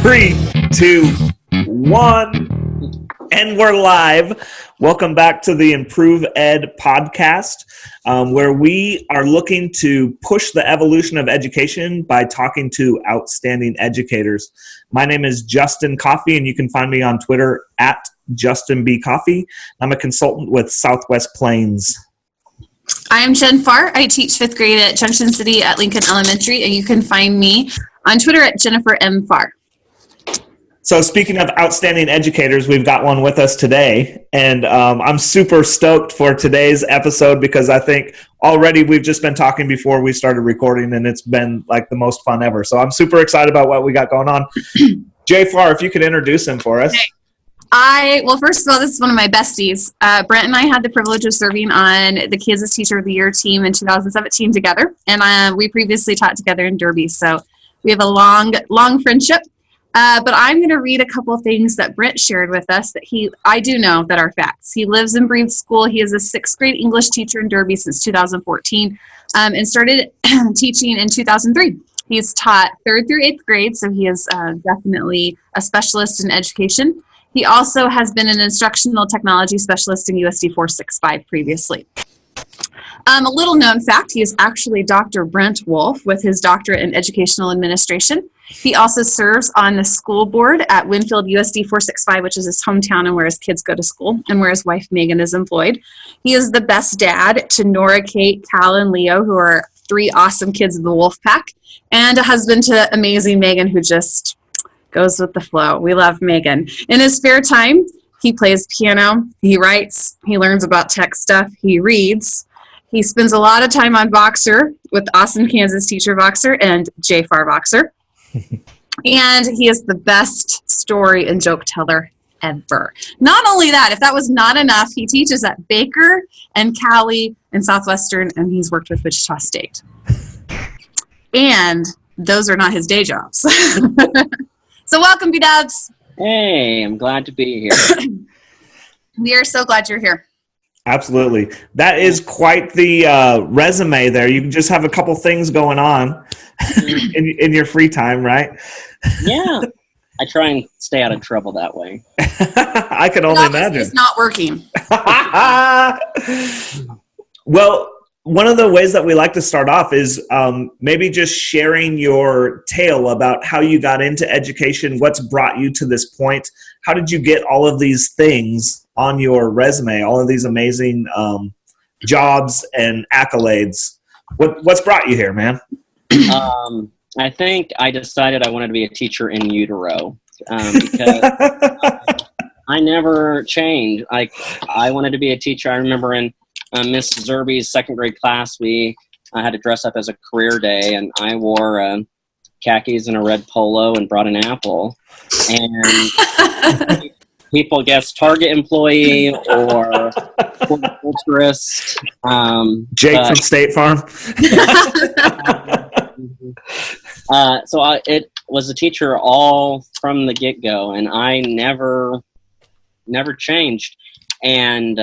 3, 2, 1, and we're live. Welcome back to the ImprovED podcast, where we are looking to push the evolution of education by talking to outstanding educators. My name is Justin Coffey, and you can find me on Twitter at Justin B. Coffey. I'm a consultant with Southwest Plains. I am Jen Farr. I teach 5th grade at Junction City at Lincoln Elementary, and you can find me on Twitter at Jennifer M. Farr. So speaking of outstanding educators, we've got one with us today, and I'm super stoked for today's episode because I think already we've just been talking before we started recording, and it's been like the most fun ever. So I'm super excited about what we got going on. Jay Farr, if you could introduce him for us. Well, first of all, this is one of my besties. Brent and I had the privilege of serving on the Kansas Teacher of the Year team in 2017 together, and we previously taught together in Derby, so we have a long friendship. But I'm going to read a couple of things that Brent shared with us that I do know that are facts. He lives and breathes school. He is a 6th grade English teacher in Derby since 2014 and started teaching in 2003. He's taught 3rd through 8th grade, so he is definitely a specialist in education. He also has been an instructional technology specialist in USD 465 previously. A little known fact, he is actually Dr. Brent Wolf with his doctorate in educational administration. He also serves on the school board at Winfield USD 465, which is his hometown and where his kids go to school, and where his wife Megan is employed. He is the best dad to Nora, Kate, Cal, and Leo, who are 3 awesome kids of the Wolf Pack, and a husband to amazing Megan, who just goes with the flow. We love Megan. In his spare time, he plays piano, he writes, he learns about tech stuff, he reads. He spends a lot of time on Boxer with awesome Kansas teacher Boxer and Jay Farr Boxer. And he is the best story and joke teller ever. Not only that, if that was not enough, he teaches at Baker and Cali and Southwestern, and he's worked with Wichita State. And those are not his day jobs. So welcome, VDubs. Hey, I'm glad to be here. We are so glad you're here. Absolutely. That is quite the resume there. You can just have a couple things going on in your free time, right? Yeah. I try and stay out of trouble that way. I can only imagine. It's not working. Well, one of the ways that we like to start off is maybe just sharing your tale about how you got into education, what's brought you to this point. How did you get all of these things on your resume, all of these amazing jobs and accolades? What's brought you here, man? I think I decided I wanted to be a teacher in utero because I never changed. I wanted to be a teacher. I remember in Miss Zerby's 2nd grade class, I had to dress up as a career day, and I wore khakis and a red polo and brought an apple. And people guessed Target employee or horticulturist. Jake from State Farm. It was a teacher all from the get-go, and I never changed. And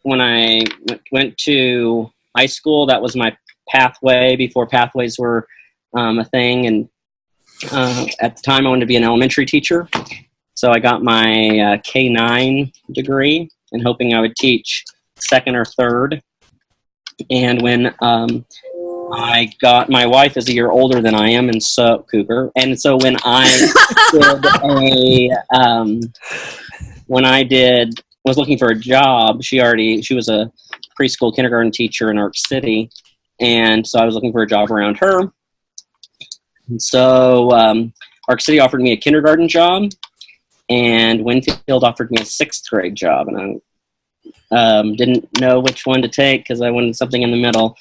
when I went to high school, that was my pathway before pathways were a thing. And at the time, I wanted to be an elementary teacher. So I got my K-9 degree and hoping I would teach 2nd or 3rd. And when my wife is a year older than I am, and so Cougar. And so when I was looking for a job, she was a preschool kindergarten teacher in Arc City, and so I was looking for a job around her. And so Arc City offered me a kindergarten job, and Winfield offered me a 6th grade job, and I didn't know which one to take because I wanted something in the middle.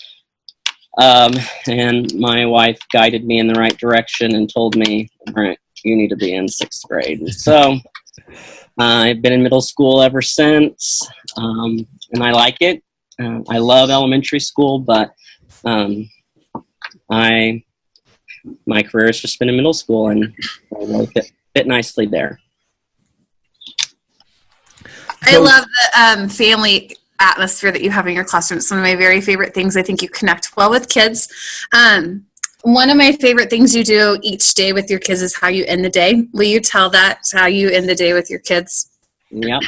And my wife guided me in the right direction and told me, "Brent, you need to be in 6th grade." And so I've been in middle school ever since, and I like it. I love elementary school, but my career has just been in middle school, and I really fit nicely there. I love the family atmosphere that you have in your classroom. It's one of my very favorite things. I think you connect well with kids. One of my favorite things you do each day with your kids is how you end the day. Will you tell that how you end the day with your kids? Yep.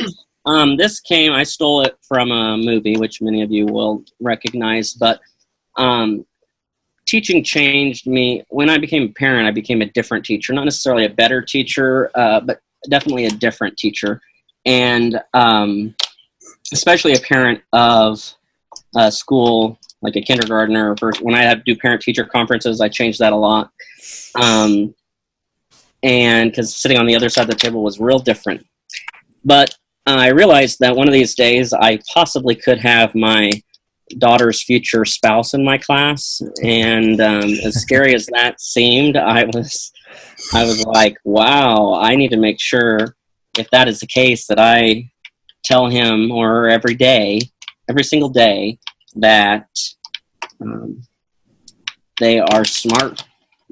I stole it from a movie, which many of you will recognize, but teaching changed me. When I became a parent, I became a different teacher, not necessarily a better teacher, but definitely a different teacher. And especially a parent of a school, like a kindergartner, when I had to do parent-teacher conferences, I changed that a lot. And because sitting on the other side of the table was real different. But I realized that one of these days I possibly could have my daughter's future spouse in my class. And as scary as that seemed, I was like, wow, I need to make sure, if that is the case, that I tell him or every single day, that they are smart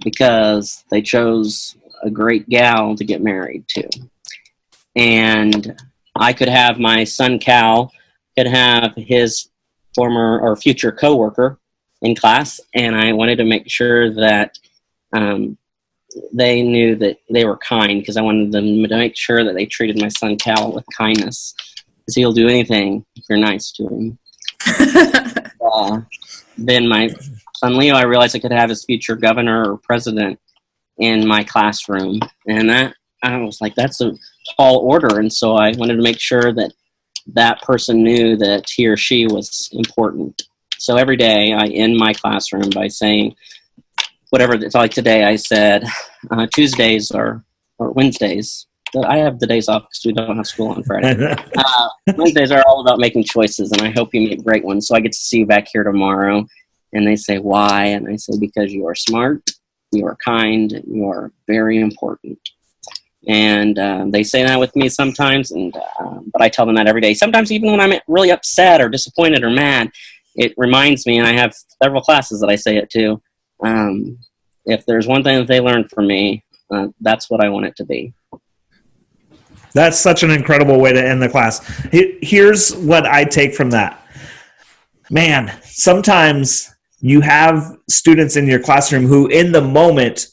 because they chose a great gal to get married to. And I could have my son Cal, could have his former or future coworker in class, and I wanted to make sure that they knew that they were kind, because I wanted them to make sure that they treated my son Cal with kindness, because he'll do anything if you're nice to him. Then my son Leo, I realized I could have his future governor or president in my classroom, and that I was like, that's a tall order. And so I wanted to make sure that that person knew that he or she was important. So every day I end my classroom by saying whatever. It's like today I said Tuesdays or Wednesdays. I have the days off because we don't have school on Friday. Wednesdays are all about making choices, and I hope you make great ones. So I get to see you back here tomorrow. And they say, why? And I say, because you are smart, you are kind, you are very important. And they say that with me sometimes, but I tell them that every day. Sometimes even when I'm really upset or disappointed or mad, it reminds me, and I have several classes that I say it to. If there's one thing that they learned from me, that's what I want it to be. That's such an incredible way to end the class. Here's what I take from that. Man, sometimes you have students in your classroom who in the moment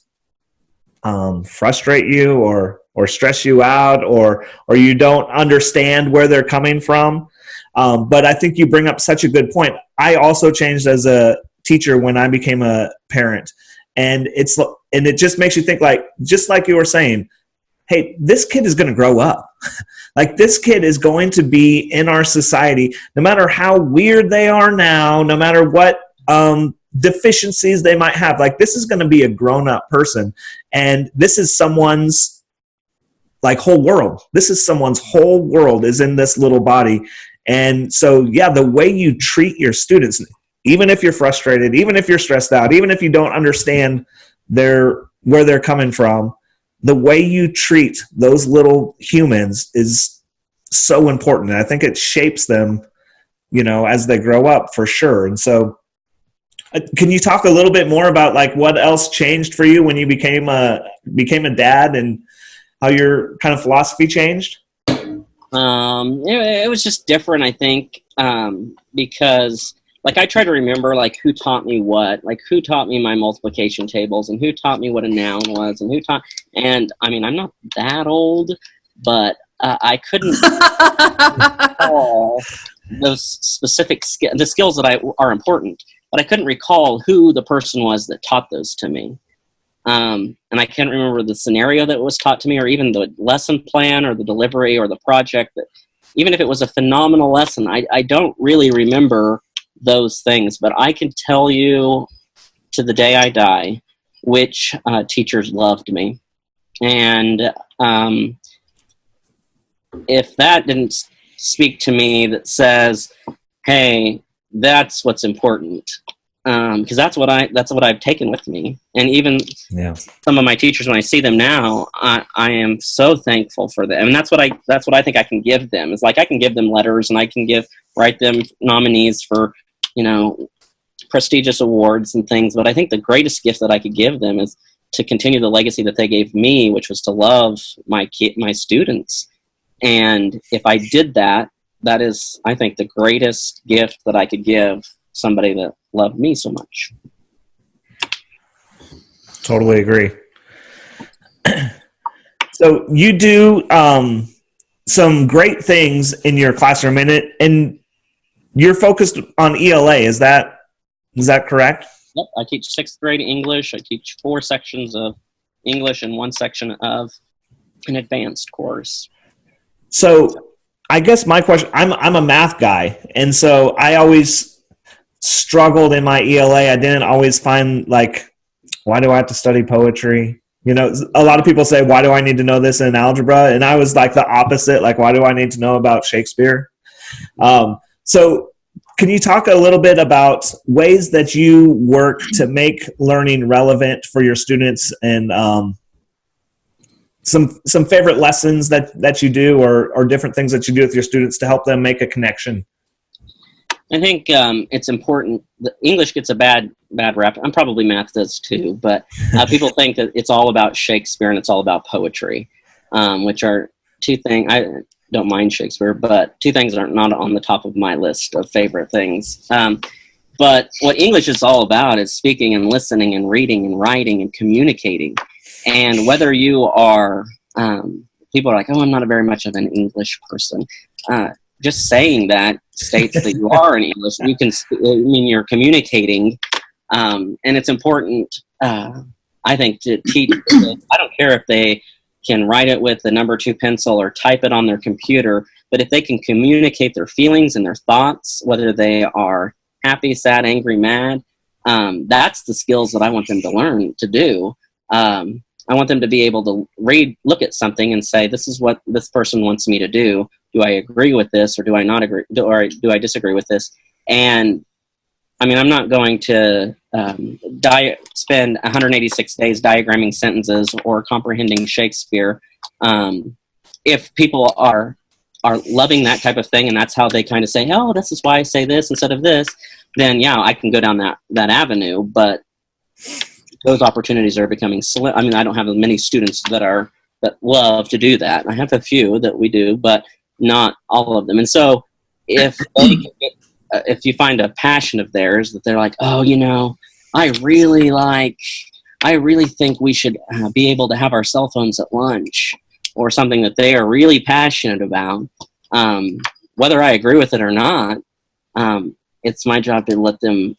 frustrate you or stress you out, or you don't understand where they're coming from. But I think you bring up such a good point. I also changed as a teacher when I became a parent. And it just makes you think, like, just like you were saying, hey, this kid is going to grow up. Like, this kid is going to be in our society, no matter how weird they are now, no matter what deficiencies they might have. Like, this is going to be a grown-up person, and this is someone's like whole world. This is someone's whole world is in this little body. And so, yeah, the way you treat your students, even if you're frustrated, even if you're stressed out, even if you don't understand where they're coming from, the way you treat those little humans is so important. And I think it shapes them, as they grow up, for sure. And so can you talk a little bit more about, like, what else changed for you when you became a dad, and how your kind of philosophy changed? It was just different, I think, because, like, I try to remember, like, who taught me what, like, who taught me my multiplication tables, and who taught me what a noun was, and I mean, I'm not that old, but I couldn't recall those specific the skills that are important, but I couldn't recall who the person was that taught those to me. And I can't remember the scenario that was taught to me, or even the lesson plan or the delivery or the project. That, even if it was a phenomenal lesson, I don't really remember those things, but I can tell you to the day I die which teachers loved me. And if that didn't speak to me, that says, hey, that's what's important, because that's what I've taken with me. And even some of my teachers, when I see them now, I am so thankful for them. And that's what I think I can give them. It's like I can give them letters, and I can write them nominees for prestigious awards and things. But I think the greatest gift that I could give them is to continue the legacy that they gave me, which was to love my students. And if I did that, that is, I think, the greatest gift that I could give somebody that loved me so much. Totally agree. So you do some great things in your classroom, and you're focused on ELA. Is that correct? Yep, I teach 6th grade English. I teach 4 sections of English and 1 section of an advanced course. So I guess my question, I'm a math guy, and so I always struggled in my ELA. I didn't always find, like, why do I have to study poetry? You know, a lot of people say, why do I need to know this in algebra? And I was like the opposite, like, why do I need to know about Shakespeare? So can you talk a little bit about ways that you work to make learning relevant for your students, and some favorite lessons that you do, or different things that you do with your students to help them make a connection? I think it's important. English gets a bad rap. And probably math does too, but people think that it's all about Shakespeare and it's all about poetry, which are 2 things. I don't mind Shakespeare, but 2 things are not on the top of my list of favorite things. But what English is all about is speaking and listening and reading and writing and communicating. And whether you are, people are like, oh, I'm not very much of an English person. Just saying that states that you are in English. You can, you're communicating, and it's important, I think, to teach. I don't care if they can write it with the number 2 pencil or type it on their computer, but if they can communicate their feelings and their thoughts, whether they are happy, sad, angry, mad, that's the skills that I want them to learn to do. I want them to be able to look at something and say, this is what this person wants me to do. Do I agree with this, or do I not agree, or do I disagree with this? And I mean, I'm not going to spend 186 days diagramming sentences or comprehending Shakespeare. If people are loving that type of thing, and that's how they kind of say, oh, this is why I say this instead of this, then yeah, I can go down that avenue. But those opportunities are becoming slim. I mean, I don't have many students that love to do that. I have a few that we do, but not all of them. And so if you find a passion of theirs that they're like, oh, you know, I really think we should be able to have our cell phones at lunch, or something that they are really passionate about, whether I agree with it or not, it's my job to let them.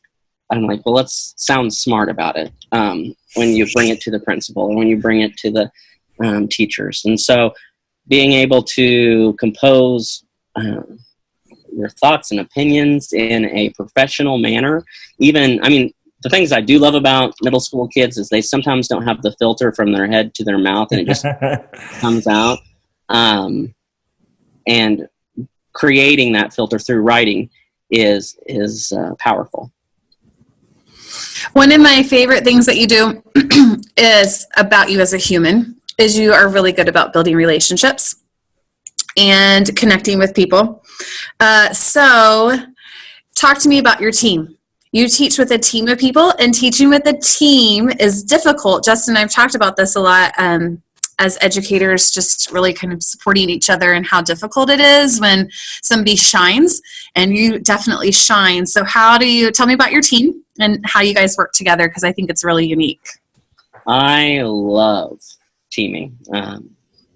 I'm like, well, let's sound smart about it when you bring it to the principal, or when you bring it to the teachers. And so being able to compose your thoughts and opinions in a professional manner. Even, I mean, the things I do love about middle school kids is they sometimes don't have the filter from their head to their mouth, and it just comes out. And creating that filter through writing is powerful. One of my favorite things that you do is about you as a human is you are really good about building relationships and connecting with people. So talk to me about your team. You teach with a team of people, and teaching with a team is difficult. Justin and I've talked about this a lot as educators, just really kind of supporting each other, and how difficult it is when somebody shines, and you definitely shine. So how do you, tell me about your team and how you guys work together, because I think it's really unique. I love teaming.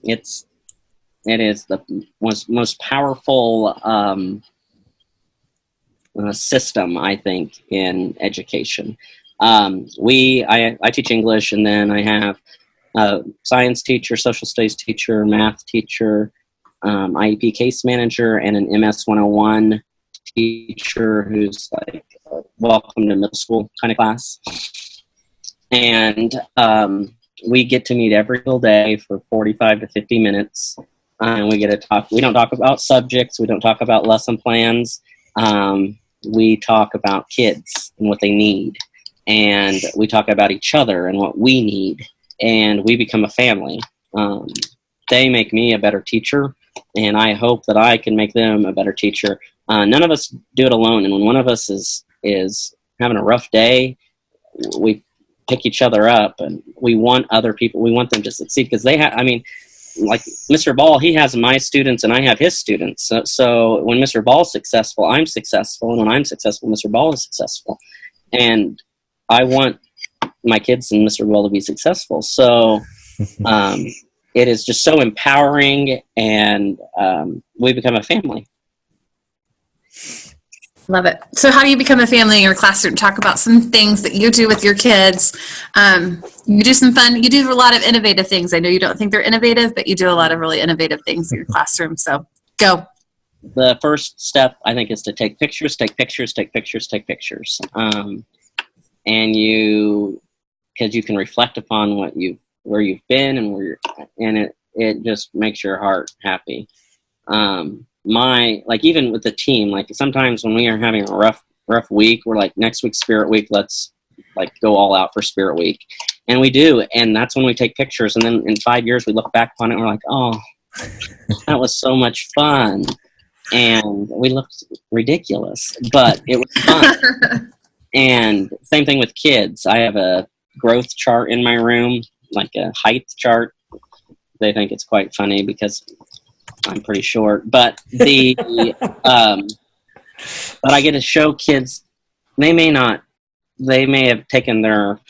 It is the most powerful system, I think, in education. I teach English, and then I have a science teacher, social studies teacher, math teacher, IEP case manager, and an MS 101 teacher who's like a welcome to middle school kind of class. And we get to meet every single day for 45 to 50 minutes. And we get to talk. We don't talk about subjects. We don't talk about lesson plans. We talk about kids and what they need. And we talk about each other and what we need. And we become a family. They make me a better teacher, and I hope that I can make them a better teacher. None of us do it alone. And when one of us is having a rough day, we pick each other up, and we want other people. We want them to succeed, because they have, I mean, like Mr. Ball, he has my students and I have his students. So when Mr. Ball's successful, I'm successful. And when I'm successful, Mr. Ball is successful. And I want my kids and Mr. Well to be successful. So it is just so empowering, and we become a family. Love it. So how do you become a family in your classroom? Talk about some things that you do with your kids. You do some fun, you do a lot of innovative things. I know you don't think they're innovative, but you do a lot of really innovative things in your classroom. So go. The first step, I think, is to take pictures. And because you can reflect upon where you've been and it just makes your heart happy. Even with the team, like sometimes when we are having a rough week, we're like, next week's Spirit Week, let's like go all out for Spirit Week. And we do. And that's when we take pictures. And then in 5 years, we look back on it and we're like, oh, that was so much fun. And we looked ridiculous, but it was fun. And same thing with kids. I have a growth chart in my room, like a height chart. They think it's quite funny because I'm pretty short. But but I get to show kids, they may have taken their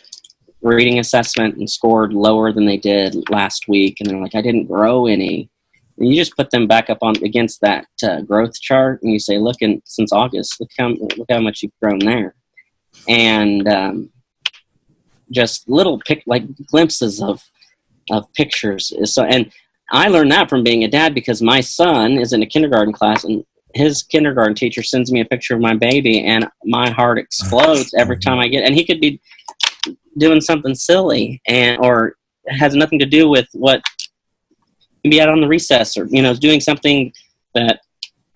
reading assessment and scored lower than they did last week, and they're like, I didn't grow any. And you just put them back up against that growth chart, and you say, since August, look how much you've grown there. And just little glimpses of pictures. And I learned that from being a dad, because my son is in a kindergarten class, and his kindergarten teacher sends me a picture of my baby, and my heart explodes every time I get. And he could be doing something silly or has nothing to do with what. Be out on the recess, or doing something that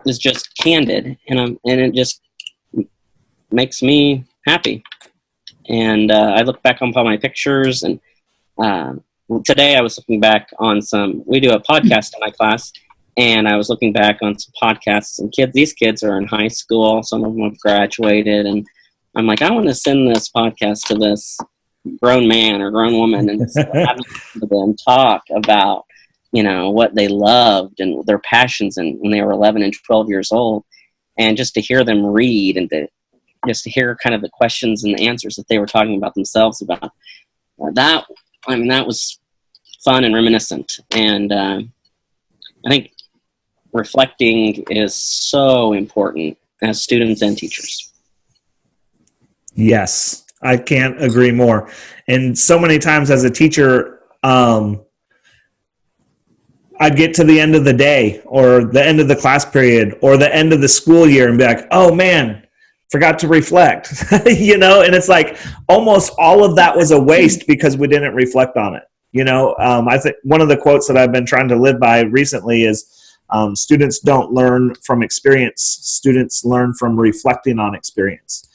is just candid, and it just makes me happy. And I look back on my pictures, and today I was looking back on we do a podcast in my class, and I was looking back on some podcasts, and these kids are in high school, some of them have graduated, and I'm like, I want to send this podcast to this grown man or grown woman and just have them talk about what they loved and their passions, and when they were 11 and 12 years old, and just to hear them read, and just to hear kind of the questions and the answers that they were talking about themselves about. That was fun and reminiscent. And I think reflecting is so important as students and teachers. Yes, I can't agree more. And so many times as a teacher, I'd get to the end of the day or the end of the class period or the end of the school year and be like, oh man, forgot to reflect, and it's like almost all of that was a waste because we didn't reflect on it. I think one of the quotes that I've been trying to live by recently is students don't learn from experience. Students learn from reflecting on experience.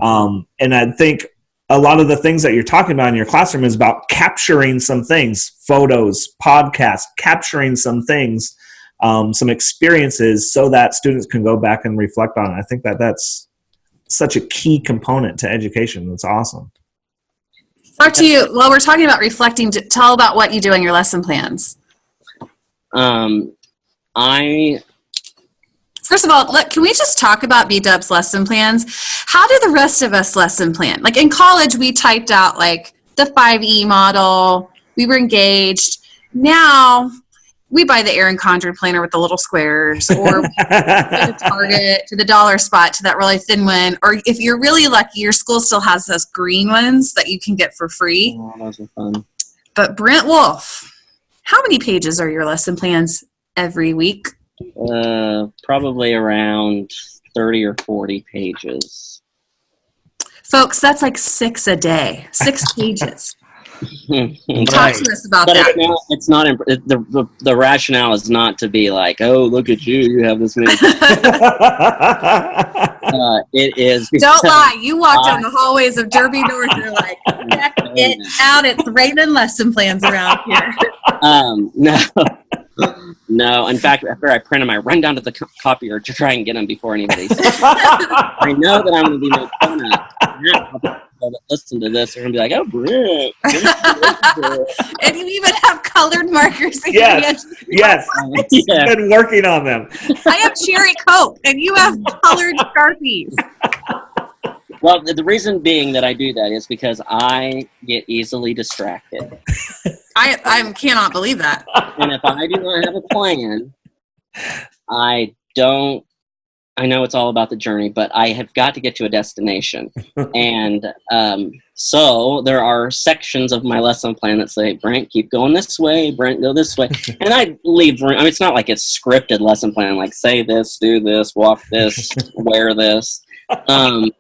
And I think a lot of the things that you're talking about in your classroom is about capturing some things, photos, podcasts, capturing some things, some experiences so that students can go back and reflect on it. I think that's such a key component to education. That's awesome. Talk to you, while we're talking about reflecting, tell about what you do in your lesson plans. First of all, can we just talk about VDubs lesson plans? How do the rest of us lesson plan? Like in college, we typed out like the 5E model. We were engaged. Now we buy the Erin Condren planner with the little squares, or we go to Target to the dollar spot to that really thin one. Or if you're really lucky, your school still has those green ones that you can get for free. Oh, those are fun. But Brent Wolf, how many pages are your lesson plans every week? Probably around 30 or 40 pages. Folks, that's like 6 a day, 6 pages. Right. Talk to us about that. It's not the rationale is not to be like, oh, look at you have this many. It is. Don't lie. You walk down the hallways of Derby North. You're like, check it out. It's raining lesson plans around here. No. In fact, after I print them, I run down to the copier to try and get them before anybody sees them. I know that I'm going to be made fun of. Listen to this, they're going to be like, oh, Brent. And you even have colored markers. Yes. You've been working on them. I have cherry Coke, and you have colored Sharpies. Well, the reason being that I do that is because I get easily distracted. I cannot believe that. And if I do not have a plan, I know it's all about the journey, but I have got to get to a destination. And so there are sections of my lesson plan that say, Brent, keep going this way. Brent, go this way. And I leave room. I mean, it's not like it's scripted lesson plan, like say this, do this, walk this, wear this. But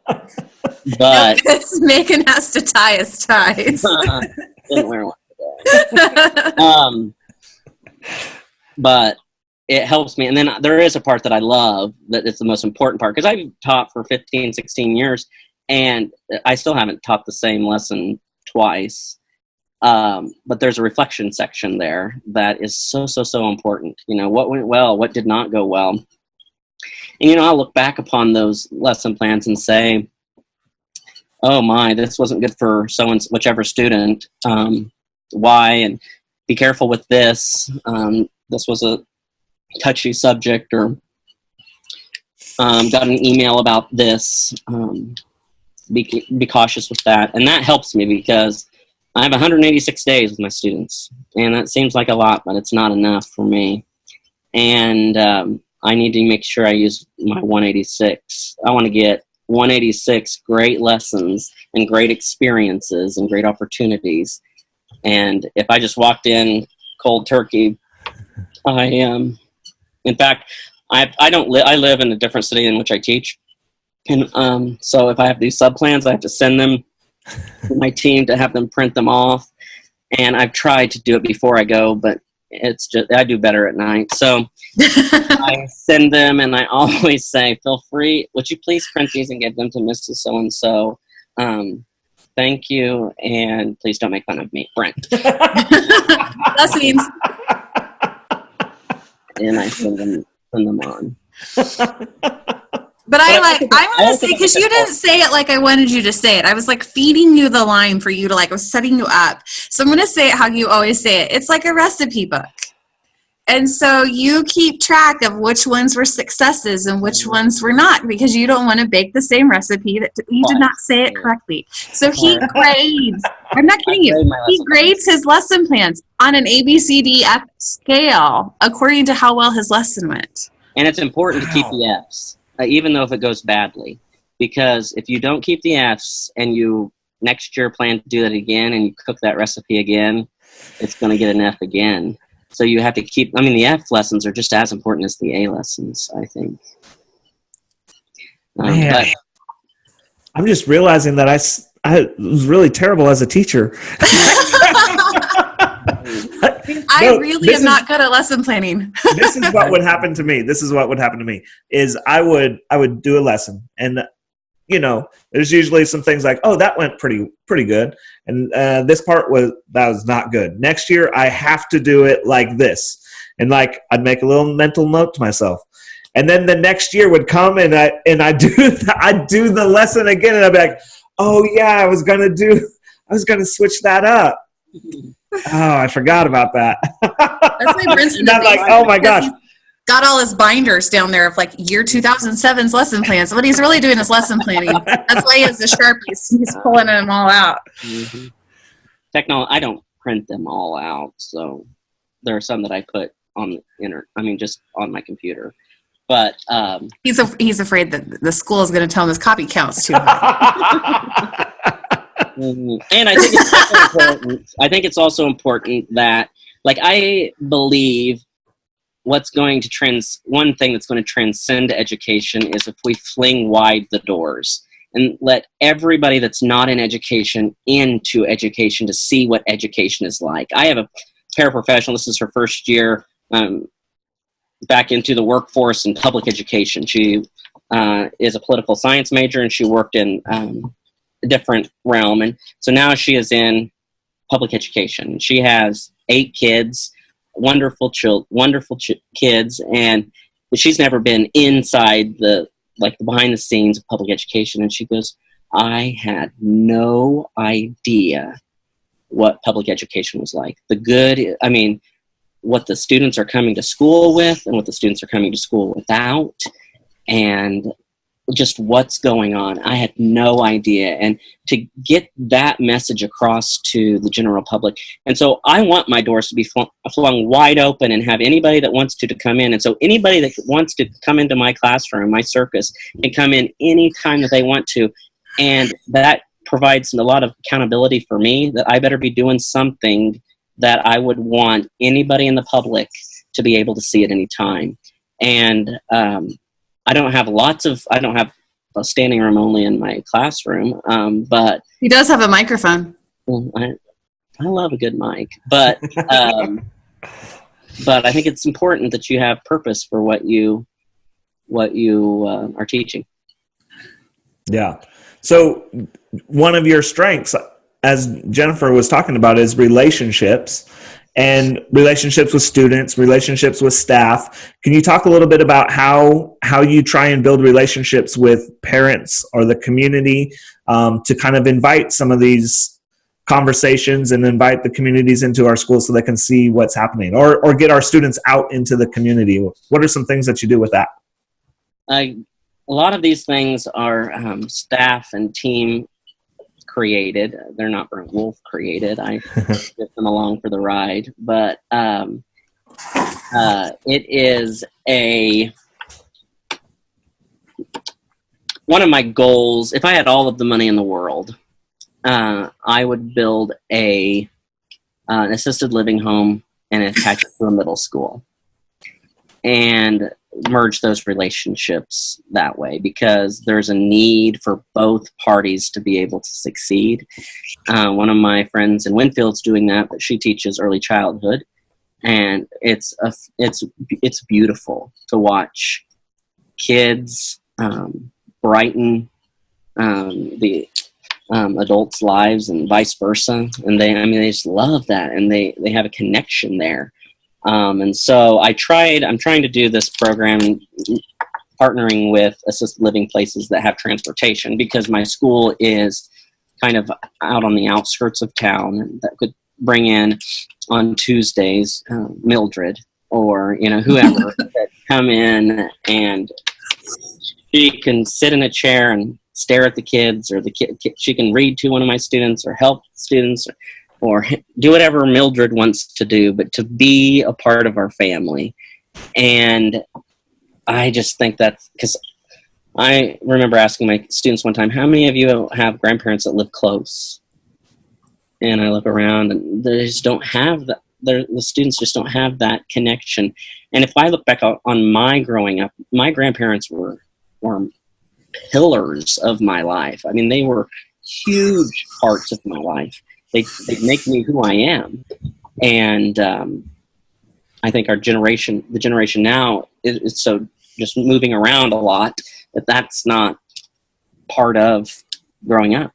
Megan has to tie his ties. Didn't wear one today. But it helps me. And then there is a part that I love that is the most important part, because I've taught for 15, 16 years, and I still haven't taught the same lesson twice. But there's a reflection section there that is so important. You know, what went well, what did not go well. And, you know, I'll look back upon those lesson plans and say, oh my, this wasn't good for whichever student. Why? And be careful with this. This was a touchy subject, or got an email about this. Be cautious with that. And that helps me because I have 186 days with my students. And that seems like a lot, but it's not enough for me. And I need to make sure I use my 186. I want to get 186 great lessons and great experiences and great opportunities. And if I just walked in cold turkey, in fact, I live in a different city in which I teach. And so if I have to do sub-plans, I have to send them to my team to have them print them off. And I've tried to do it before I go, but it's just, I do better at night. So I send them, and I always say, feel free, would you please print these and give them to Mrs. So-and-so? Thank you, and please don't make fun of me, Brent. Blessings. And I send them on. But I want to say, because you didn't say it like I wanted you to say it. I was like feeding you the line for you to like, I was setting you up. So I'm going to say it how you always say it. It's like a recipe book. And so you keep track of which ones were successes and which ones were not, because you don't want to bake the same recipe that you did not say it correctly. So he grades. I'm not kidding you. He grades his lesson plans on an ABCDF scale according to how well his lesson went. And it's important to keep the Fs, even though if it goes badly, because if you don't keep the Fs and you next year plan to do that again and you cook that recipe again, it's going to get an F again. So you have to keep, I mean, the F lessons are just as important as the A lessons, I think. Man, I'm just realizing that I was really terrible as a teacher. I really am not good at lesson planning. This is what would happen to me. Is I would do a lesson, and you know, there's usually some things like, oh, that went pretty good, and this part was not good. Next year I have to do it like this, and like I'd make a little mental note to myself, and then the next year would come, and I'd do the lesson again, and I'd be like, oh yeah, I was gonna switch that up. Oh, I forgot about that. That's why Brent's in the like, oh my gosh. Got all his binders down there of like year 2007's lesson plans. What he's really doing is lesson planning. That's why he has the Sharpies. He's pulling them all out. Mm-hmm. I don't print them all out, so there are some that I put on just on my computer. But he's afraid that the school is going to tell him his copy counts too high. And I think it's also important that, like, I believe one thing that's going to transcend education is if we fling wide the doors and let everybody that's not in education into education to see what education is like. I have a paraprofessional. This is her first year back into the workforce in public education. She is a political science major, and she worked in a different realm. And so now she is in public education. She has 8 kids, wonderful kids, and she's never been inside the behind the scenes of public education. And she goes, I had no idea what public education was like. What the students are coming to school with and what the students are coming to school without. And just what's going on. I had no idea. And to get that message across to the general public. And so I want my doors to be flung wide open and have anybody that wants to come in. And so anybody that wants to come into my classroom, my circus, can come in any time that they want to. And that provides a lot of accountability for me, that I better be doing something that I would want anybody in the public to be able to see at any time. And I don't have a standing room only in my classroom, but he does have a microphone. Well, I love a good mic, but but I think it's important that you have purpose for what you are teaching. Yeah. So one of your strengths, as Jennifer was talking about, is relationships. And relationships with students, relationships with staff. Can you talk a little bit about how you try and build relationships with parents or the community to kind of invite some of these conversations and invite the communities into our schools so they can see what's happening, or get our students out into the community? What are some things that you do with that? A lot of these things are staff and team created. They're not Brent Wolf created. I get them along for the ride, but it is one of my goals. If I had all of the money in the world, I would build an assisted living home and attach it to a middle school and merge those relationships that way, because there's a need for both parties to be able to succeed. One of my friends in Winfield's doing that, but she teaches early childhood, and it's beautiful to watch kids brighten the adults' lives and vice versa, and they just love that, and they have a connection there. And so I'm trying to do this program partnering with assisted living places that have transportation, because my school is kind of out on the outskirts of town, and that could bring in on Tuesdays Mildred or whoever that come in, and she can sit in a chair and stare at the kids, or she can read to one of my students or help students, or do whatever Mildred wants to do, but to be a part of our family. And I just think that's because I remember asking my students one time, how many of you have grandparents that live close? And I look around and they just don't have that. The students just don't have that connection. And if I look back on my growing up, my grandparents were pillars of my life. I mean, they were huge parts of my life. They make me who I am. And I think the generation now is so just moving around a lot that's not part of growing up.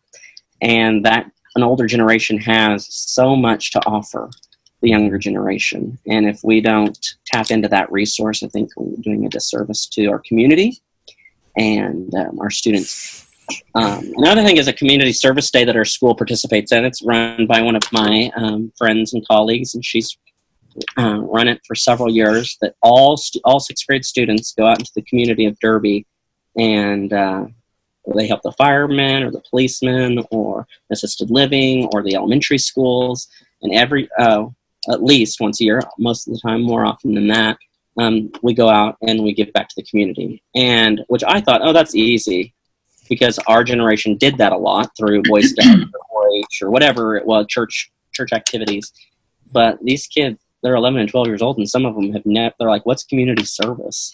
And that an older generation has so much to offer the younger generation. And if we don't tap into that resource, I think we're doing a disservice to our community and our students. Another thing is a community service day that our school participates in. It's run by one of my friends and colleagues, and she's run it for several years, that all sixth grade students go out into the community of Derby, and they help the firemen or the policemen or assisted living or the elementary schools, and at least once a year, most of the time, more often than that, we go out and we give back to the community. And which I thought, that's easy, because our generation did that a lot through Boy Scouts or 4-H or whatever it was, church activities. But these kids, they're 11 and 12 years old, and some of them they're like, what's community service?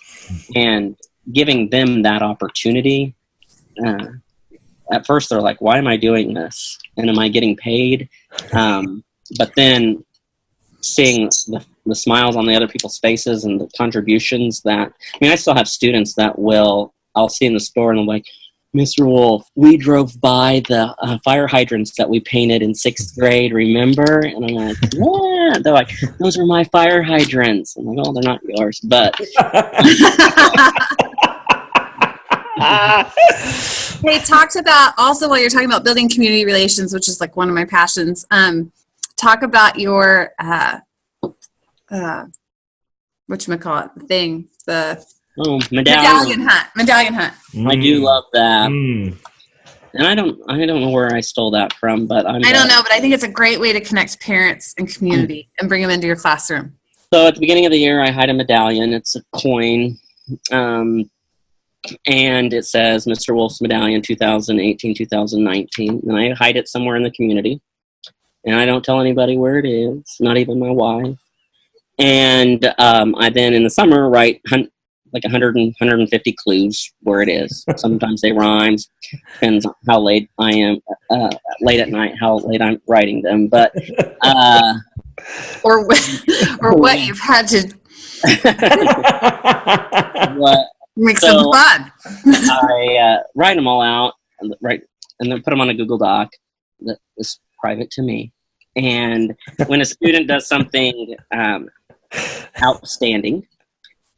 And giving them that opportunity, at first they're like, why am I doing this? And am I getting paid? But then seeing the smiles on the other people's faces and the contributions I still have students that I'll see in the store and I'm like, Mr. Wolf, we drove by the fire hydrants that we painted in 6th grade, remember? And I'm like, yeah. They're like, those are my fire hydrants. I'm like, oh, they're not yours, but. They talked about, also while you're talking about building community relations, which is like one of my passions, talk about your, whatchamacallit, thing, Oh, medallion hunt. Medallion hunt. I do love that. Mm. And I don't know where I stole that from, but I don't know, but I think it's a great way to connect parents and community and bring them into your classroom. So at the beginning of the year, I hide a medallion. It's a coin, and it says Mr. Wolf's Medallion 2018-2019, and I hide it somewhere in the community, and I don't tell anybody where it is, not even my wife. And I then in the summer write like 150 clues where it is. Sometimes they rhyme. Depends on how late I am, late at night, how late I'm writing them. But or what you've had to make some fun. I write them all out, and then put them on a Google Doc that is private to me. And when a student does something outstanding,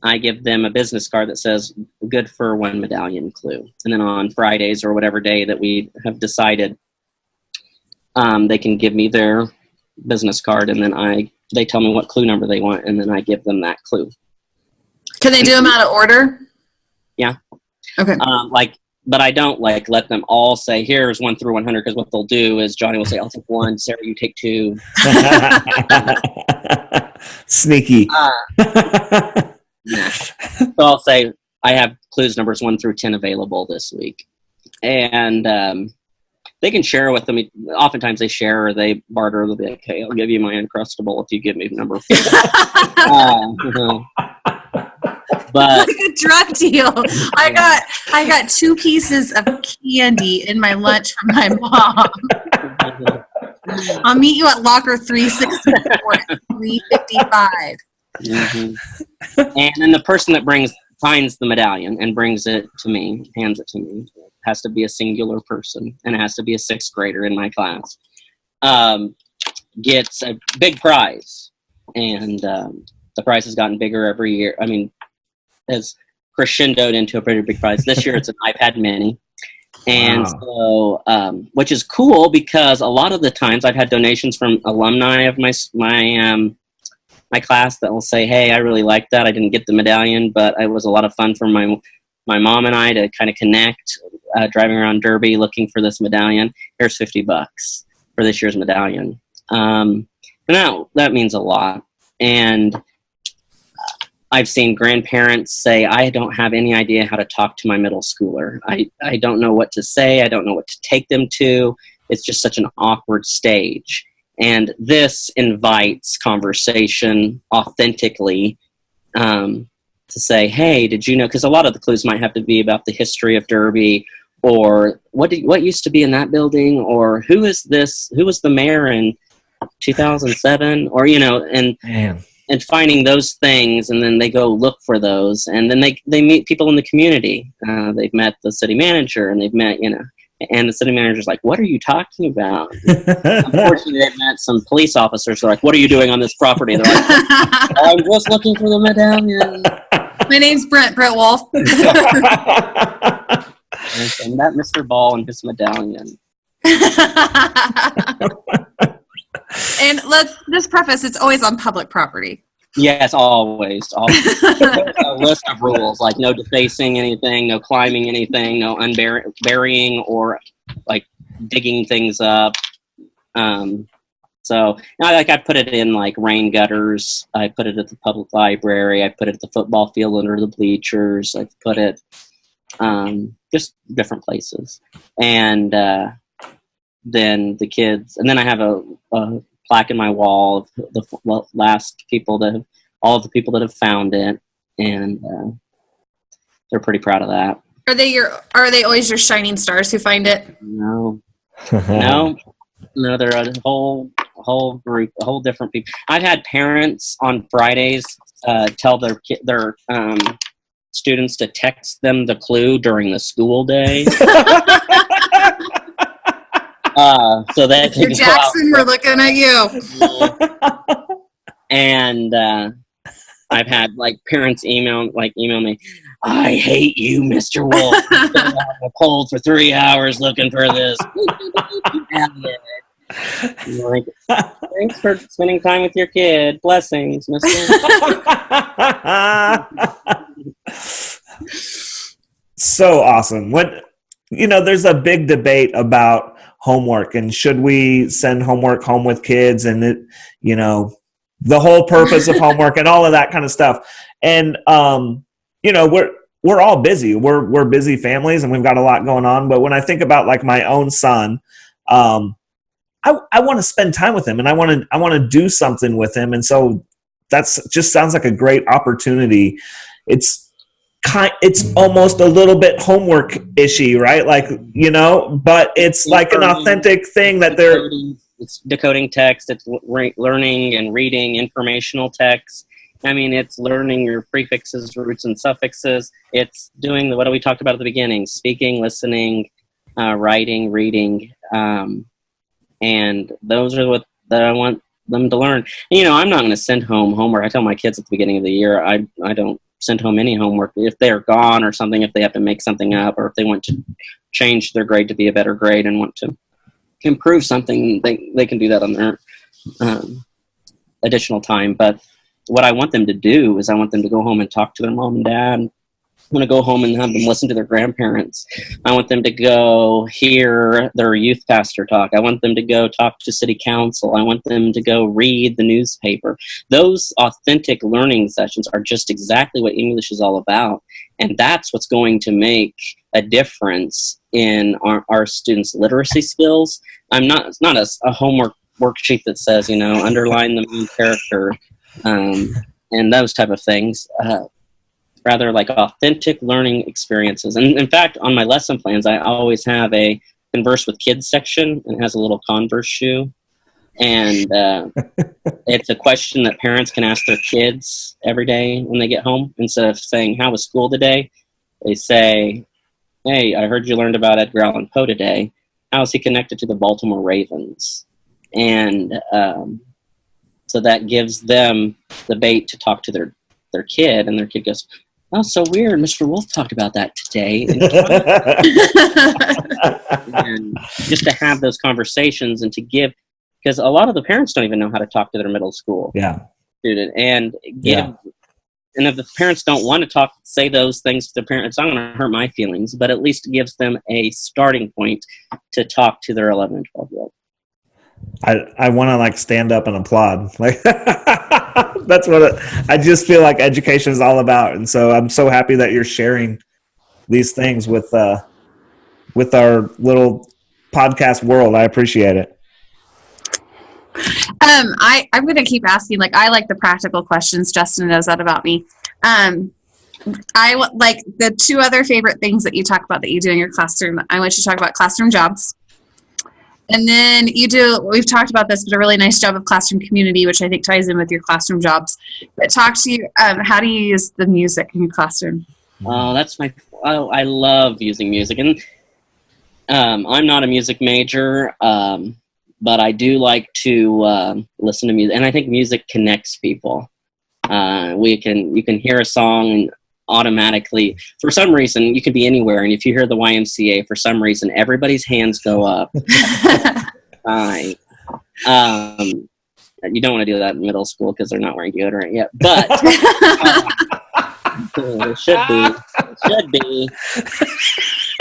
I give them a business card that says good for 1 medallion clue. And then on Fridays or whatever day that we have decided, they can give me their business card, and then they tell me what clue number they want, and then I give them that clue. Can they do them out of order? Yeah. Okay. But I don't let them all say, here's 1 through 100, because what they'll do is Johnny will say, I'll take 1, Sarah, you take 2. Sneaky. Yeah. So I'll say, I have clues numbers 1 through 10 available this week. And they can share with them. Oftentimes they share or they barter. They'll be like, okay, I'll give you my Uncrustable if you give me number 4. But like a drug deal. I got 2 pieces of candy in my lunch from my mom. I'll meet you at locker 364 at 3:55. Mm-hmm. And then the person that finds the medallion and brings it to me, hands it to me, it has to be a singular person, and it has to be a 6th grader in my class, gets a big prize. And the prize has gotten bigger every year. I mean, has crescendoed into a pretty big prize. This year it's an iPad mini. And so, which is cool because a lot of the times I've had donations from alumni of my class that will say, hey, I really like that. I didn't get the medallion, but it was a lot of fun for my mom and I to kind of connect, driving around Derby looking for this medallion. Here's $50 for this year's medallion. And that means a lot. And I've seen grandparents say, I don't have any idea how to talk to my middle schooler. I don't know what to say. I don't know what to take them to. It's just such an awkward stage. And this invites conversation authentically to say, hey, did you know? Because a lot of the clues might have to be about the history of Derby, or what used to be in that building, or who is this? Who was the mayor in 2007? Or, and finding those things, and then they go look for those, and then they meet people in the community. They've met the city manager, and they've met, and the city manager's like, what are you talking about? Unfortunately, they've met some police officers. They're like, what are you doing on this property? They're like, I'm just looking for the medallion. My name's Brent Wolf. And that Mr. Ball and his medallion. And let's just preface, it's always on public property. Yes, always. There's a list of rules, like no defacing anything, no climbing anything, no burying or like digging things up. So I put it in like rain gutters. I put it at the public library. I put it at the football field under the bleachers. I've put it just different places. And then the kids, and then I have a plaque in my wall of the last people all of the people that have found it, and they're pretty proud of that. Are they always your shining stars who find it? No, they're a whole group, a whole different people. I've had parents on Fridays tell their students to text them the clue during the school day. So that Mr. Jackson, we're looking at you. And I've had like parents email me, I hate you, Mr. Wolf. I've been out in the cold for 3 hours looking for this. I'm like, thanks for spending time with your kid. Blessings, Mr. so awesome. There's a big debate about homework and should we send homework home with kids and the whole purpose of homework and all of that kind of stuff. And, we're all busy. We're busy families and we've got a lot going on. But when I think about like my own son, I want to spend time with him and I want to do something with him. And so that's just sounds like a great opportunity. It's almost a little bit homework-ishy, right? Like, but it's like an authentic thing that it's decoding text. It's learning and reading informational text. I mean, it's learning your prefixes, roots, and suffixes. It's doing what we talked about at the beginning: speaking, listening, writing, reading, and those are what that I want them to learn. I'm not going to send home homework. I tell my kids at the beginning of the year, I don't send home any homework if they're gone or something. If they have to make something up, or if they want to change their grade to be a better grade and want to improve something, they can do that on their additional time. But what I want them to do is I want them to go home and talk to their mom and dad. I want to go home and have them listen to their grandparents. I want them to go hear their youth pastor talk. I want them to go talk to city council. I want them to go read the newspaper. Those authentic learning sessions are just exactly what English is all about. And that's what's going to make a difference in our students' literacy skills. It's not a homework worksheet that says, underline the main character, and those type of things. Rather like authentic learning experiences. And in fact, on my lesson plans, I always have a Converse with Kids section, and it has a little Converse shoe. And it's a question that parents can ask their kids every day when they get home. Instead of saying, "How was school today?" they say, "Hey, I heard you learned about Edgar Allan Poe today. How is he connected to the Baltimore Ravens?" And so that gives them the bait to talk to their kid, and their kid goes, "Oh, so weird. Mr. Wolf talked about that today." And just to have those conversations and to give, because a lot of the parents don't even know how to talk to their middle school student, and and if the parents don't want to say those things to the parents, it's not going to hurt my feelings, but at least it gives them a starting point to talk to their 11 and 12-year-old. I want to like stand up and applaud. Like that's what I just feel like education is all about. And so I'm so happy that you're sharing these things with our little podcast world. I appreciate it. I'm going to keep asking, like, I like the practical questions. Justin knows that about me. I like the two other favorite things that you talk about that you do in your classroom. I want you to talk about classroom jobs. And then we've talked about this, but a really nice job of classroom community, which I think ties in with your classroom jobs. But talk to you, how do you use the music in your classroom? Oh, I love using music. And I'm not a music major, but I do like to listen to music. And I think music connects people. You can hear a song and automatically, for some reason, you could be anywhere, and if you hear the YMCA, for some reason, everybody's hands go up. You don't want to do that in middle school because they're not wearing deodorant yet, but they should be.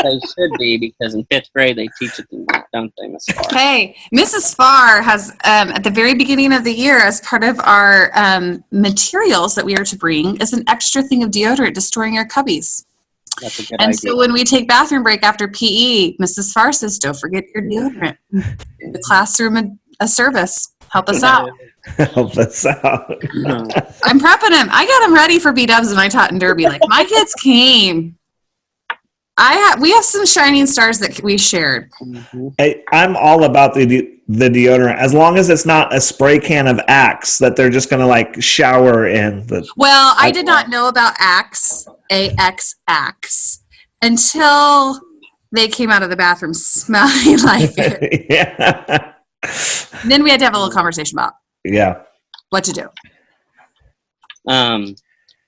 They should be, because in 5th grade they teach it, don't they, Miss Farr? Hey, Mrs. Farr has, at the very beginning of the year, as part of our materials that we are to bring, is an extra thing of deodorant to store in your cubbies. That's a good and idea. So when we take bathroom break after PE, Mrs. Farr says, "Don't forget your deodorant." The classroom a service. Help us out. Help us out. I'm prepping him. I got him ready for VDubs when I taught in Derby. Like, my kids came. We have some shining stars that we shared. Hey, I'm all about the deodorant, as long as it's not a spray can of Axe that they're just going to like shower in. Well, I did not know about Axe, Axe, until they came out of the bathroom smelling like it. Yeah. Then we had to have a little conversation about what to do.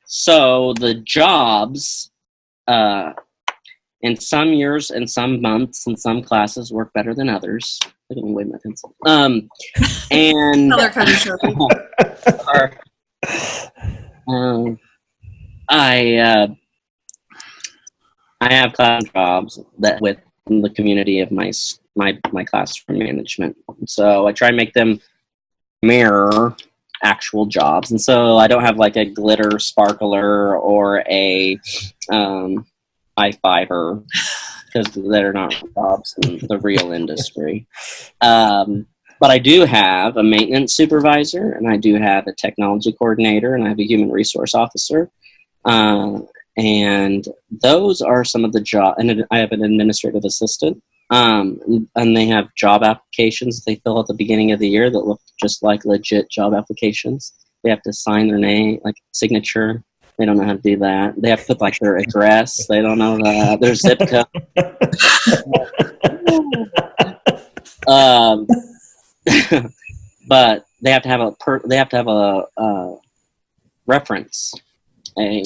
So the jobs, in some years and some months and some classes work better than others. I didn't wave my pencil. And Color coded Sharpie. I have class jobs that with the community of my classroom management. So I try and make them mirror actual jobs, and so I don't have like a glitter sparkler or a high fiver, because they're not jobs in the real industry. But I do have a maintenance supervisor, and I do have a technology coordinator, and I have a human resource officer. And those are some of the jobs. And I have an administrative assistant. And they have job applications they fill at the beginning of the year that look just like legit job applications. They have to sign their name, like signature. They don't know how to do that. They have to put like their address. They don't know that. Their zip code. But they have to have a reference, a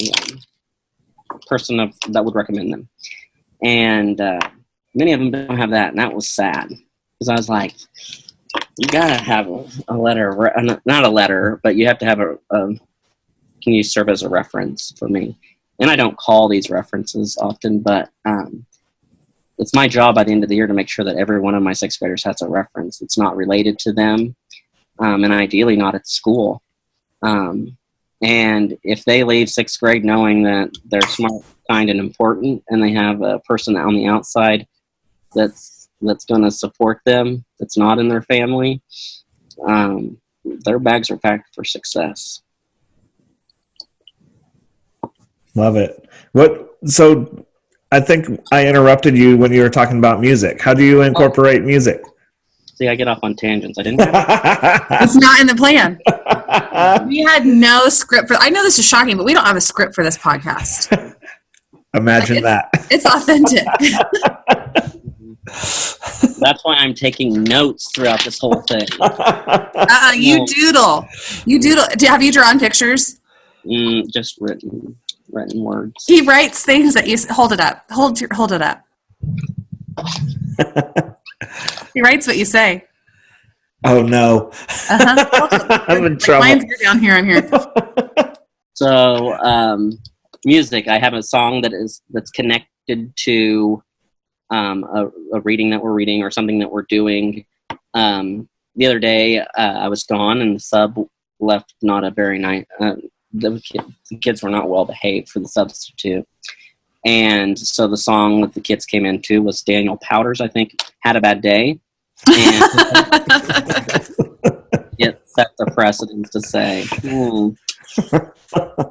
person that would recommend them, and many of them don't have that, and that was sad because I was like, you gotta have a letter, not a letter, but you have to have can you serve as a reference for me? And I don't call these references often, but it's my job by the end of the year to make sure that every one of my sixth graders has a reference. It's not related to them, and ideally not at school. And if they leave sixth grade knowing that they're smart, kind, and important, and they have a person on the outside that's going to support them, that's not in their family, their bags are packed for success. Love it. So I think I interrupted you when you were talking about music. How do you incorporate music? See, I get off on tangents. I didn't have It's not in the plan. We had no script I know this is shocking, but we don't have a script for this podcast. Imagine that. It's authentic. That's why I'm taking notes throughout this whole thing. You doodle. Have you drawn pictures? Just written words. He writes things that you hold it up. Hold it up. He writes what you say. Oh no. I'm in trouble. Mine's down here. I'm here. So, music. I have a song that's connected to a reading that we're reading or something that we're doing. The other day, I was gone, and the sub left not a very nice. The kids were not well behaved for the substitute, and so the song that the kids came into was Daniel Powter's, I think, "Had a Bad Day," and it set the precedence to say,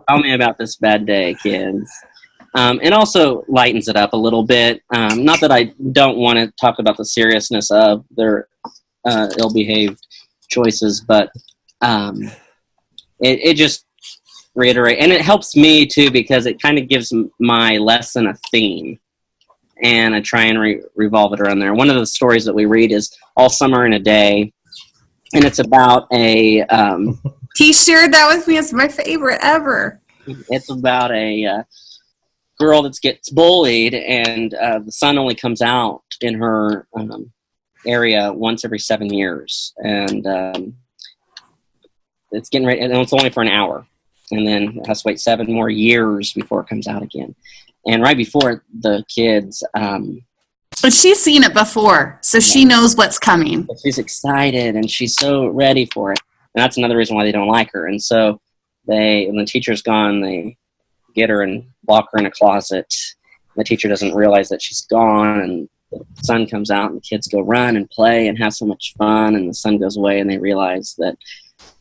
"Tell me about this bad day, kids." And also lightens it up a little bit. Not that I don't want to talk about the seriousness of their ill-behaved choices, but it just reiterate, and it helps me too because it kind of gives my lesson a theme, and I try and revolve it around there. One of the stories that we read is All Summer in a Day, and it's about a He shared that with me. It's my favorite ever. It's about a girl that gets bullied, and the sun only comes out in her area once every 7 years, and it's getting ready, and it's only for an hour. And then it has to wait 7 more years before it comes out again. And right before the kids... But she's seen it before, so she knows what's coming. She's excited, and she's so ready for it. And that's another reason why they don't like her. And so when the teacher's gone, they get her and lock her in a closet. The teacher doesn't realize that she's gone, and the sun comes out, and the kids go run and play and have so much fun, and the sun goes away, and they realize that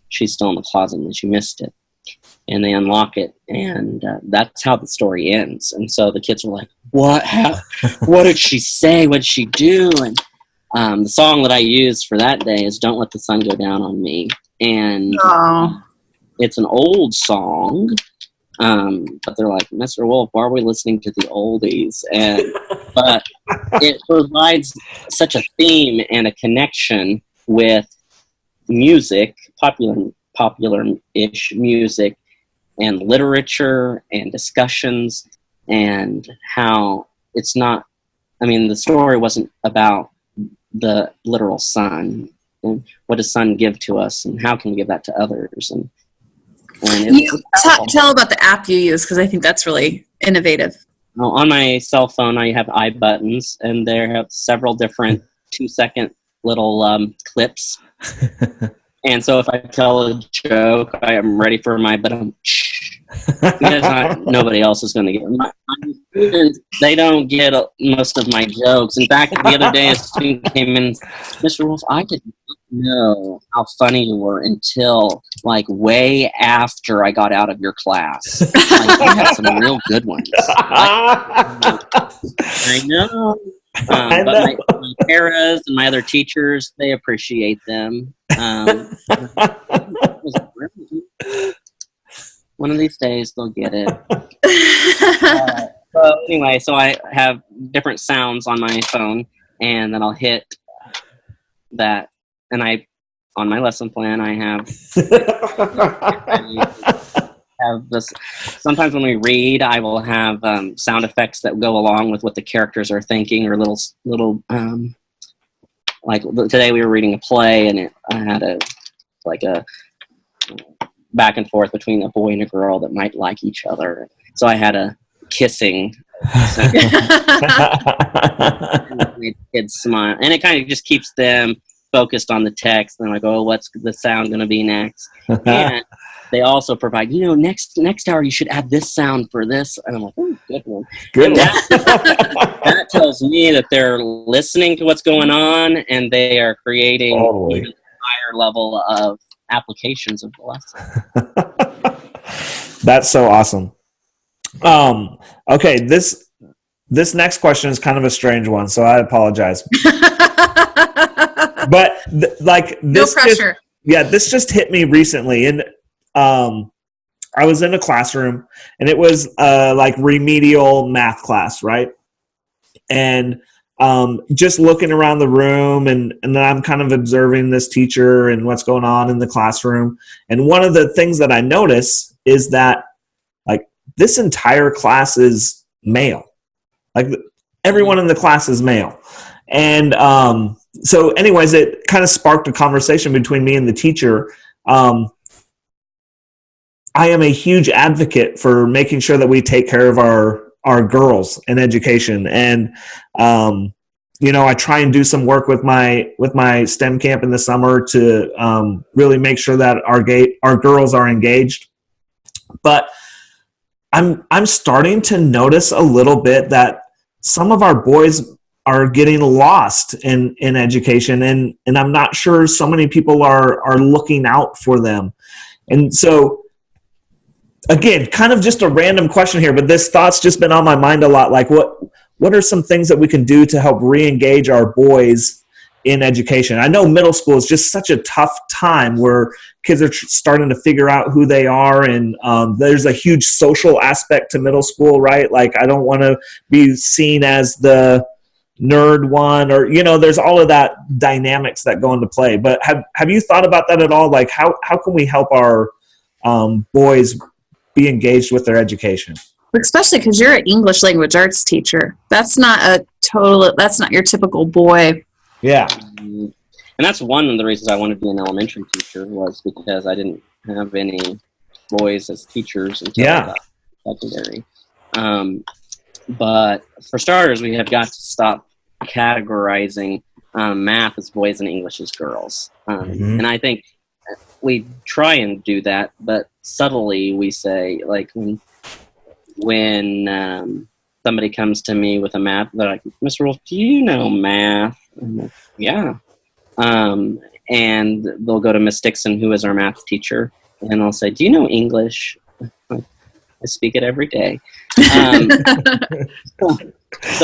she's still in the closet and that she missed it. And they unlock it, and that's how the story ends. And so the kids were like, what did she say? What did she do? And the song that I used for that day is Don't Let the Sun Go Down on Me. And it's an old song, but they're like, Mr. Wolf, why are we listening to the oldies? But it provides such a theme and a connection with music, popular-ish music, and literature and discussions, and how it's not, the story wasn't about the literal sun, and what does sun give to us, and how can we give that to others, and tell about the app you use, because I think that's really innovative. on my cell phone, I have iButtons, and they have several different 2-second little clips. And so if I tell a joke, I am ready for my because nobody else is going to get it. My students, they don't get most of my jokes. In fact, the other day a student came in, Mr. Wolf, I did not know how funny you were until like way after I got out of your class. Like, you had some real good ones. I know. But my paras and my other teachers, they appreciate them. One of these days they'll get it. So anyway, so I have different sounds on my phone, and then I'll hit that, and on my lesson plan I have this. Sometimes when we read, I will have sound effects that go along with what the characters are thinking, or little like today we were reading a play, and I had a back and forth between a boy and a girl that might like each other. So I had a kissing. And made kids smile, and it kind of just keeps them focused on the text. And I go, oh, what's the sound going to be next? And they also provide, next hour you should add this sound for this. And I'm like, oh, good one. Good one. That tells me that they're listening to what's going on, and they are creating even a higher level of applications of the lesson. That's so awesome. Okay, this next question is kind of a strange one, so I apologize. But this, no pressure. This just hit me recently, and I was in a classroom, and it was like remedial math class, right? And just looking around the room, and then I'm kind of observing this teacher and what's going on in the classroom. And one of the things that I notice is that like this entire class is male. Like everyone in the class is male. And so anyways, it kind of sparked a conversation between me and the teacher. I am a huge advocate for making sure that we take care of our girls in education. And, I try and do some work with my STEM camp in the summer to really make sure that our girls are engaged. But I'm starting to notice a little bit that some of our boys are getting lost in education, and I'm not sure so many people are looking out for them. And so, again, kind of just a random question here, but this thought's just been on my mind a lot. Like, what are some things that we can do to help re-engage our boys in education? I know middle school is just such a tough time where kids are starting to figure out who they are, and there's a huge social aspect to middle school, right? Like, I don't want to be seen as the nerd one, or there's all of that dynamics that go into play. But have you thought about that at all? Like, how can we help our boys be engaged with their education? Especially because you're an English language arts teacher. That's not your typical boy. Yeah. And that's one of the reasons I wanted to be an elementary teacher, was because I didn't have any boys as teachers until I got secondary. But for starters, we have got to stop categorizing math as boys and English as girls. And I think we try and do that, but subtly we say, like, when somebody comes to me with a math, they're like, Mr. Wolf, do you know math? I'm like, yeah. And they'll go to Miss Dixon, who is our math teacher, and I'll say, do you know English? I speak it every day. So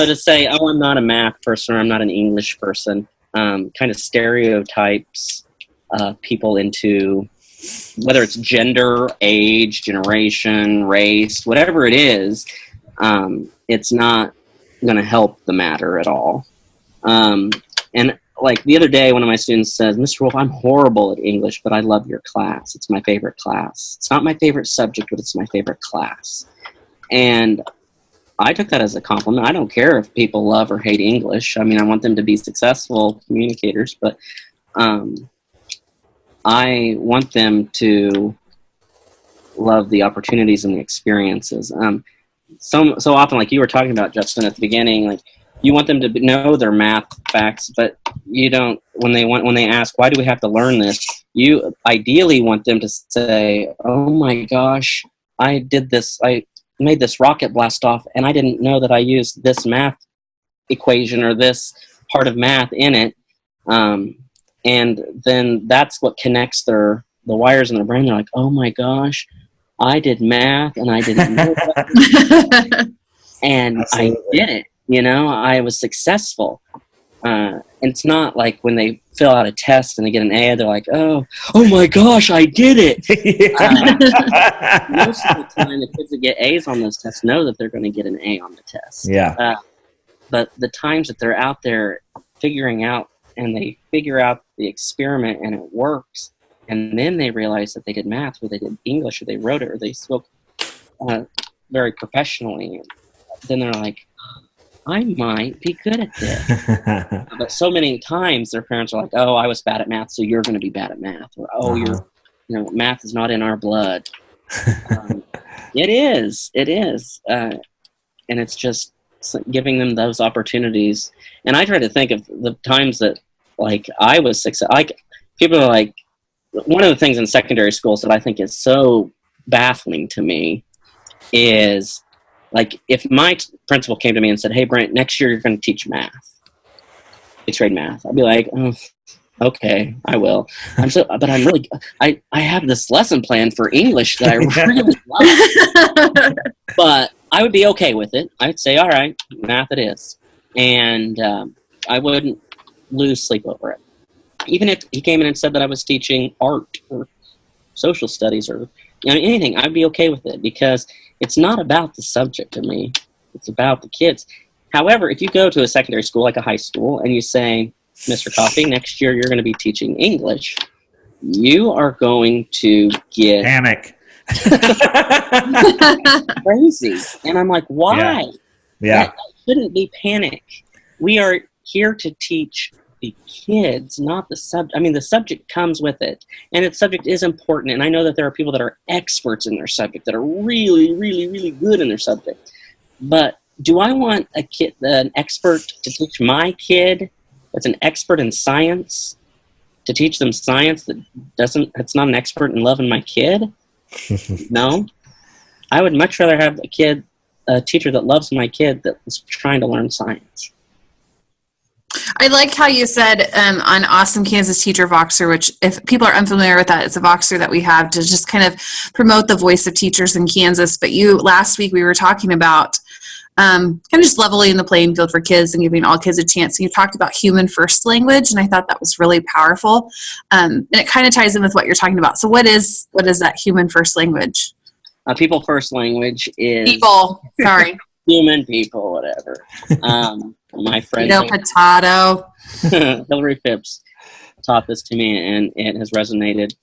to say, oh, I'm not a math person, or I'm not an English person, kind of stereotypes people into, whether it's gender, age, generation, race, whatever it is, it's not going to help the matter at all. And like the other day, one of my students says, Mr. Wolf, I'm horrible at English, but I love your class. It's my favorite class. It's not my favorite subject, but it's my favorite class. And I took that as a compliment. I don't care if people love or hate English. I mean, I want them to be successful communicators, but I want them to love the opportunities and the experiences. so often, like you were talking about, Justin, at the beginning, like you want them to know their math facts, but you don't. When they ask, why do we have to learn this? You ideally want them to say, "Oh my gosh, I did this. I made this rocket blast off, and I didn't know that I used this math equation or this part of math in it." And then that's what connects the wires in their brain. They're like, "Oh my gosh, I did math, and I didn't know that." And absolutely. I did it. I was successful. And it's not like when they fill out a test and they get an A, they're like, oh my gosh, I did it. Most of the time, the kids that get A's on those tests know that they're going to get an A on the test. Yeah. But the times that they're out there figuring out, and they figure out the experiment and it works, and then they realize that they did math, or they did English, or they wrote it, or they spoke very professionally, then they're like, I might be good at this. But so many times their parents are like, oh, I was bad at math, so you're going to be bad at math. Or, oh, math is not in our blood. It is. And it's just giving them those opportunities. And I try to think of the times that, like, I was successful. People are like, one of the things in secondary schools that I think is so baffling to me is, like, if my principal came to me and said, hey, Brent, next year you're going to teach math, 8th grade math, I'd be like, oh, okay, I will. I have this lesson plan for English that I really love. But I would be okay with it. I'd say, all right, math it is. And I wouldn't lose sleep over it. Even if he came in and said that I was teaching art or social studies or anything, I'd be okay with it, because it's not about the subject to me. It's about the kids. However, if you go to a secondary school, like a high school, and you say, Mr. Coffey, next year you're going to be teaching English, you are going to get panic. Crazy. And I'm like, why? Yeah. That shouldn't be panic. We are here to teach the kids, not the subject. I mean, the subject comes with it, and its subject is important. And I know that there are people that are experts in their subject, that are really, really, really good in their subject. But do I want an expert to teach my kid that's an expert in science to teach them science that's not an expert in loving my kid? No. I would much rather have a teacher that loves my kid that is trying to learn science. I like how you said on Awesome Kansas Teacher Voxer, which, if people are unfamiliar with that, it's a Voxer that we have to just kind of promote the voice of teachers in Kansas. But last week we were talking about kind of just leveling the playing field for kids and giving all kids a chance. And you talked about human first language, and I thought that was really powerful. And it kind of ties in with what you're talking about. So what is that human first language? People first language is... People, sorry. Human people, whatever. My friend potato. Hillary Phipps taught this to me, and it has resonated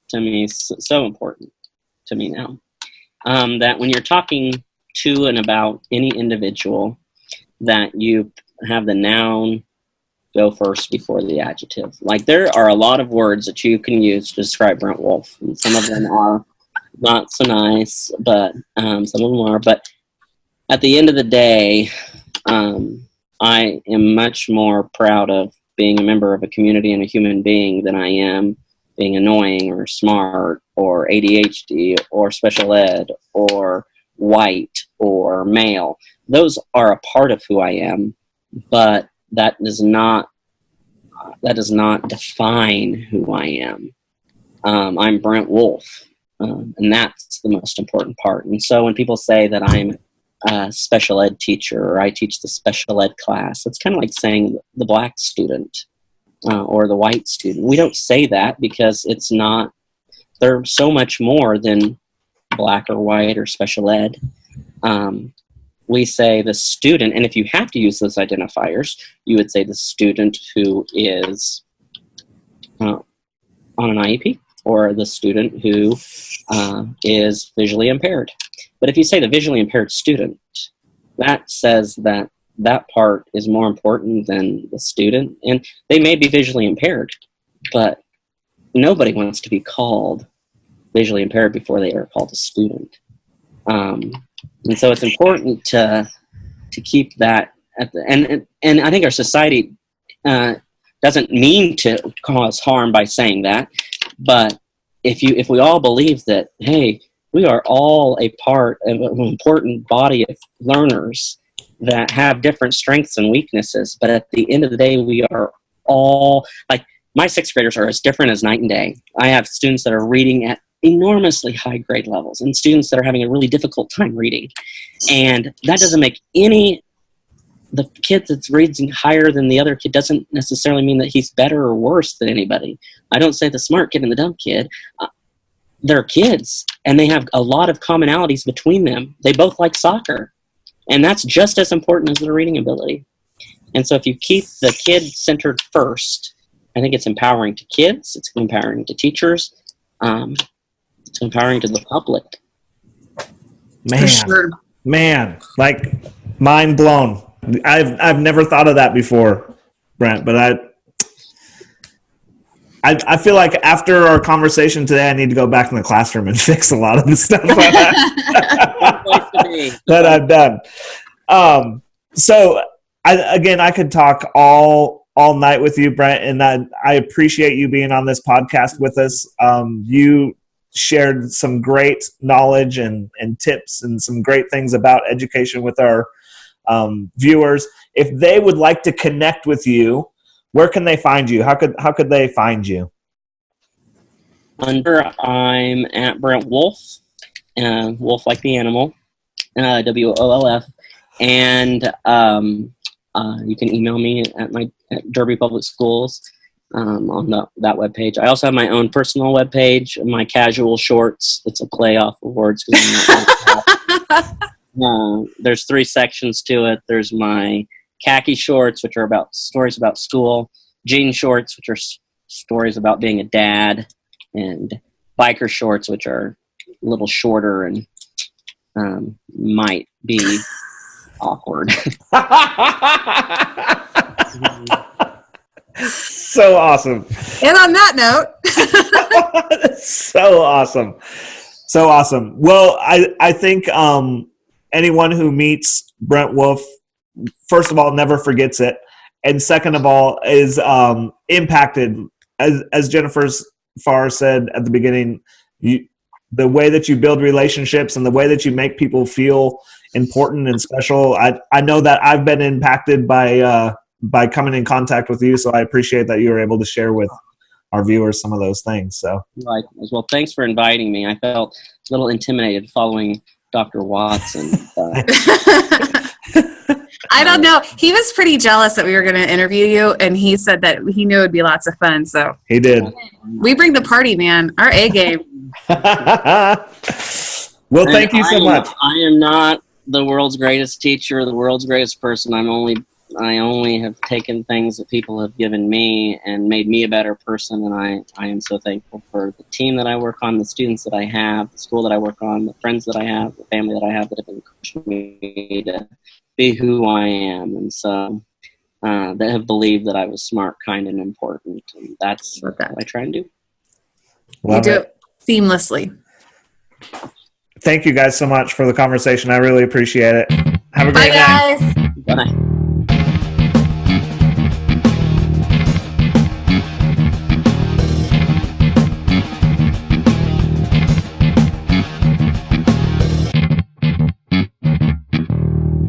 to me so important to me now. That when you're talking to and about any individual, that you have the noun go first before the adjective. Like, there are a lot of words that you can use to describe Brent Wolf, and some of them are not so nice, but some of them are. But at the end of the day, I am much more proud of being a member of a community and a human being than I am being annoying or smart or ADHD or special ed or white or male. Those are a part of who I am, but that does not define who I am. I'm Brent Wolf, and that's the most important part. And so when people say that I'm a special ed teacher, or I teach the special ed class, it's kind of like saying the black student or the white student. We don't say that because it's not, they're so much more than black or white or special ed. We say the student, and if you have to use those identifiers, you would say the student who is on an IEP, or the student who is visually impaired. But if you say the visually impaired student, that says that that part is more important than the student. And they may be visually impaired, but nobody wants to be called visually impaired before they are called a student. And so it's important to keep that at the and I think our society doesn't mean to cause harm by saying that, but if we all believe that, hey, we are all a part of an important body of learners that have different strengths and weaknesses, but at the end of the day, we are all, like, my sixth graders are as different as night and day. I have students that are reading at enormously high grade levels and students that are having a really difficult time reading. And that doesn't make the kid that's reading higher than the other kid doesn't necessarily mean that he's better or worse than anybody. I don't say the smart kid and the dumb kid. They're kids, and they have a lot of commonalities between them. They both like soccer, and that's just as important as their reading ability. And so if you keep the kid centered first, I think it's empowering to kids, it's empowering to teachers, it's empowering to the public. Man, like, mind blown. I've never thought of that before, Brent, but I feel like after our conversation today, I need to go back in the classroom and fix a lot of the stuff that I've done. So I could talk all night with you, Brent, and I appreciate you being on this podcast with us. You shared some great knowledge and tips and some great things about education with our viewers. If they would like to connect with you, where can they find you? How could they find you? I'm at Brent Wolf, Wolf like the animal, WOLF, and you can email me at Derby Public Schools on that webpage. I also have my own personal webpage, my casual shorts. It's a play off of words. There's 3 sections to it. There's my khaki shorts, which are about stories about school, jean shorts, which are stories about being a dad, and biker shorts, which are a little shorter and might be awkward. So awesome. And on that note, so awesome. Well, I think anyone who meets Brent Wolf, first of all, never forgets it, and second of all, is impacted. As Jennifer Farr said at the beginning, the way that you build relationships and the way that you make people feel important and special. I know that I've been impacted by coming in contact with you, so I appreciate that you were able to share with our viewers some of those things. So, right, as well. Thanks for inviting me. I felt a little intimidated following Dr. Watson. I don't know. He was pretty jealous that we were going to interview you, and he said that he knew it'd be lots of fun. So he did. We bring the party, man. Our A game. Well, thank you so much. I am not the world's greatest teacher, the world's greatest person. I only have taken things that people have given me and made me a better person, and I am so thankful for the team that I work on, the students that I have, the school that I work on, the friends that I have, the family that I have that have encouraged me to be who I am, and so that have believed that I was smart, kind, and important, and that's what I try and do. You do it seamlessly. Thank you guys so much for the conversation. I really appreciate it. Have a great night. Bye, guys. Bye.